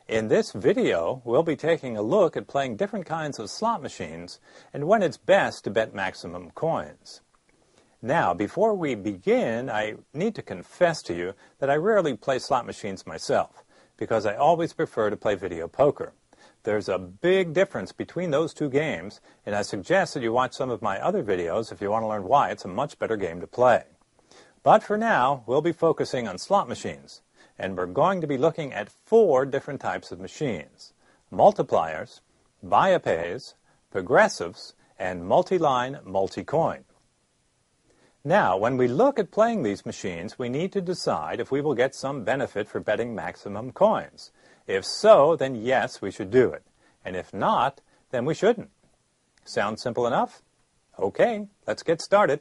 In this video, we'll be taking a look at playing different kinds of slot machines and when it's best to bet maximum coins. Now, before we begin, I need to confess to you that I rarely play slot machines myself because I always prefer to play video poker. There's a big difference between those two games, and I suggest that you watch some of my other videos if you want to learn why it's a much better game to play. But for now, we'll be focusing on slot machines. And we're going to be looking at 4 different types of machines: multipliers, Biopays, progressives, and multi-line multi-coin. Now, when we look at playing these machines, we need to decide if we will get some benefit for betting maximum coins. If so, then yes, we should do it. And if not, then we shouldn't. Sound simple enough? Okay, let's get started.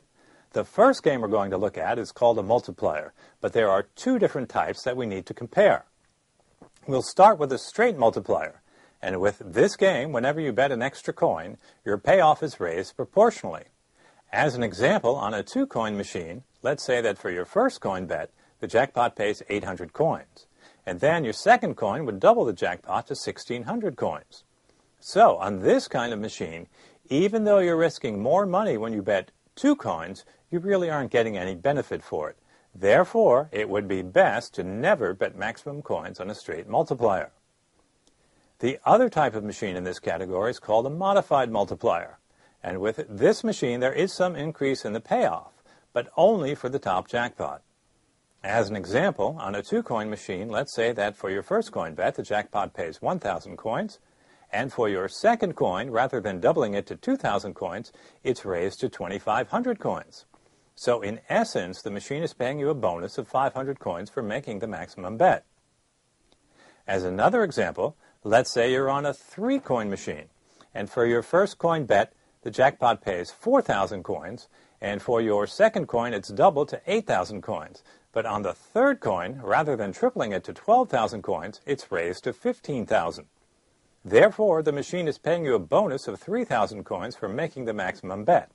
The first game we're going to look at is called a multiplier, but there are 2 different types that we need to compare. We'll start with a straight multiplier, and with this game, whenever you bet an extra coin, your payoff is raised proportionally. As an example, on a 2-coin machine, let's say that for your first coin bet, the jackpot pays 800 coins, and then your second coin would double the jackpot to 1,600 coins. So, on this kind of machine, even though you're risking more money when you bet 2 coins, you really aren't getting any benefit for it. Therefore, it would be best to never bet maximum coins on a straight multiplier. The other type of machine in this category is called a modified multiplier. And with this machine, there is some increase in the payoff, but only for the top jackpot. As an example, on a 2-coin machine, let's say that for your first coin bet, the jackpot pays 1,000 coins, and for your second coin, rather than doubling it to 2,000 coins, it's raised to 2,500 coins. So in essence, the machine is paying you a bonus of 500 coins for making the maximum bet. As another example, let's say you're on a 3-coin machine, and for your first coin bet, the jackpot pays 4,000 coins, and for your second coin, it's doubled to 8,000 coins. But on the third coin, rather than tripling it to 12,000 coins, it's raised to 15,000. Therefore, the machine is paying you a bonus of 3,000 coins for making the maximum bet.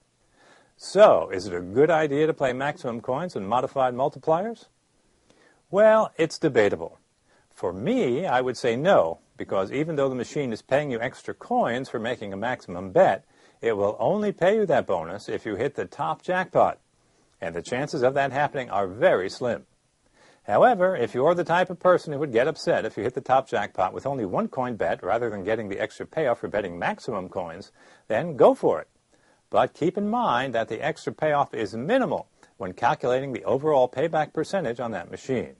So, is it a good idea to play maximum coins and modified multipliers? Well, it's debatable. For me, I would say no, because even though the machine is paying you extra coins for making a maximum bet, it will only pay you that bonus if you hit the top jackpot, and the chances of that happening are very slim. However, if you're the type of person who would get upset if you hit the top jackpot with only 1 coin bet rather than getting the extra payoff for betting maximum coins, then go for it. But keep in mind that the extra payoff is minimal when calculating the overall payback percentage on that machine.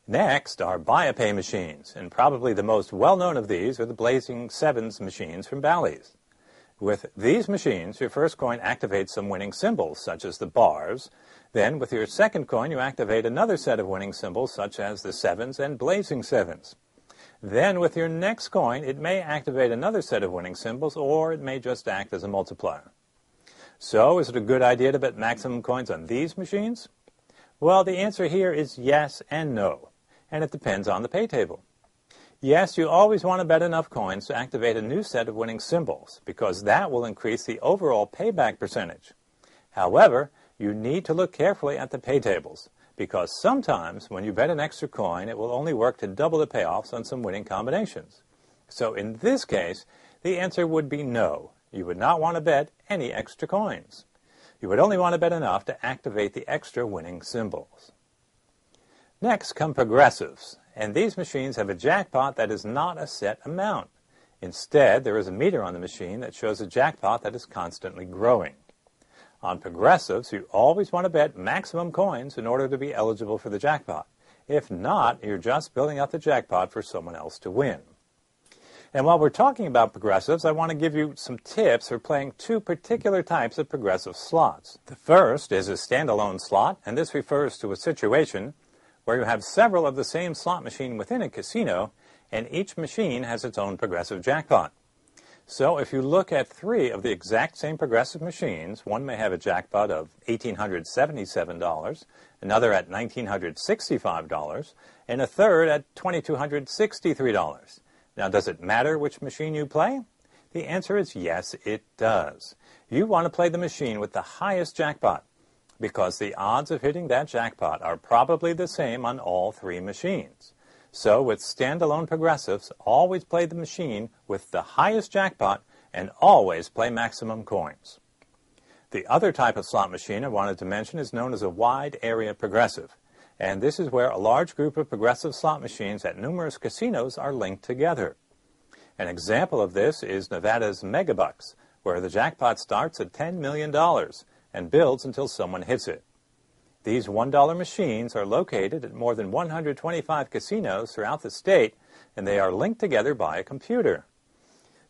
Next are Biopay machines, and probably the most well-known of these are the Blazing Sevens machines from Bally's. With these machines, your first coin activates some winning symbols, such as the bars. Then, with your second coin, you activate another set of winning symbols, such as the sevens and Blazing Sevens. Then, with your next coin, it may activate another set of winning symbols, or it may just act as a multiplier. So, is it a good idea to bet maximum coins on these machines? Well, the answer here is yes and no, and it depends on the pay table. Yes, you always want to bet enough coins to activate a new set of winning symbols, because that will increase the overall payback percentage. However, you need to look carefully at the pay tables, because sometimes when you bet an extra coin, it will only work to double the payoffs on some winning combinations. So in this case, the answer would be no. You would not want to bet any extra coins. You would only want to bet enough to activate the extra winning symbols. Next come progressives, and these machines have a jackpot that is not a set amount. Instead, there is a meter on the machine that shows a jackpot that is constantly growing. On progressives, you always want to bet maximum coins in order to be eligible for the jackpot. If not, you're just building up the jackpot for someone else to win. And while we're talking about progressives, I want to give you some tips for playing 2 particular types of progressive slots. The first is a standalone slot, and this refers to a situation where you have several of the same slot machine within a casino, and each machine has its own progressive jackpot. So if you look at 3 of the exact same progressive machines, one may have a jackpot of $1,877, another at $1,965, and a third at $2,263. Now, does it matter which machine you play? The answer is yes, it does. You want to play the machine with the highest jackpot, because the odds of hitting that jackpot are probably the same on all 3 machines. So with standalone progressives, always play the machine with the highest jackpot and always play maximum coins. The other type of slot machine I wanted to mention is known as a wide area progressive. And this is where a large group of progressive slot machines at numerous casinos are linked together. An example of this is Nevada's Megabucks, where the jackpot starts at $10 million and builds until someone hits it. These $1 machines are located at more than 125 casinos throughout the state, and they are linked together by a computer.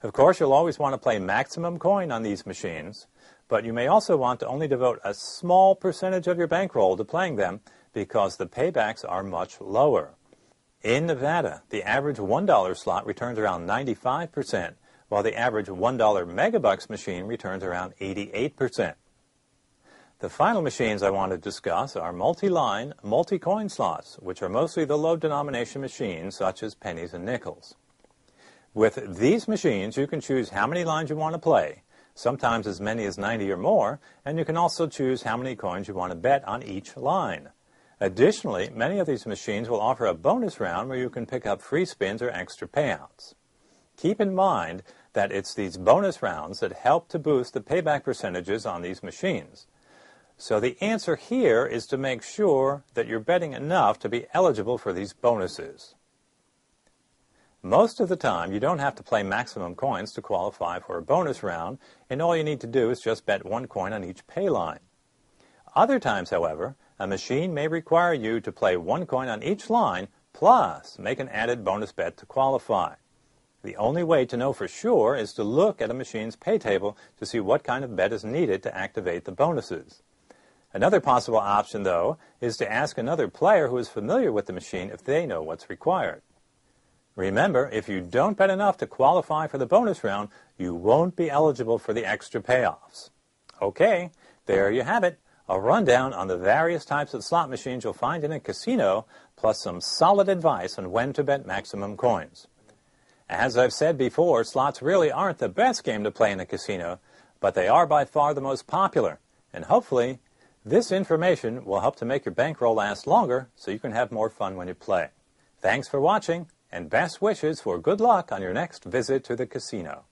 Of course, you'll always want to play maximum coin on these machines, but you may also want to only devote a small percentage of your bankroll to playing them because the paybacks are much lower. In Nevada, the average $1 slot returns around 95%, while the average $1 Megabucks machine returns around 88%. The final machines I want to discuss are multi-line, multi-coin slots, which are mostly the low-denomination machines such as pennies and nickels. With these machines, you can choose how many lines you want to play, sometimes as many as 90 or more, and you can also choose how many coins you want to bet on each line. Additionally, many of these machines will offer a bonus round where you can pick up free spins or extra payouts. Keep in mind that it's these bonus rounds that help to boost the payback percentages on these machines. So the answer here is to make sure that you're betting enough to be eligible for these bonuses. Most of the time, you don't have to play maximum coins to qualify for a bonus round, and all you need to do is just bet one coin on each pay line. Other times, however, a machine may require you to play one coin on each line, plus make an added bonus bet to qualify. The only way to know for sure is to look at a machine's pay table to see what kind of bet is needed to activate the bonuses. Another possible option, though, is to ask another player who is familiar with the machine if they know what's required. Remember, if you don't bet enough to qualify for the bonus round, you won't be eligible for the extra payoffs. Okay, there you have it. A rundown on the various types of slot machines you'll find in a casino, plus some solid advice on when to bet maximum coins. As I've said before, slots really aren't the best game to play in a casino, but they are by far the most popular, and hopefully this information will help to make your bankroll last longer so you can have more fun when you play. Thanks for watching, and best wishes for good luck on your next visit to the casino.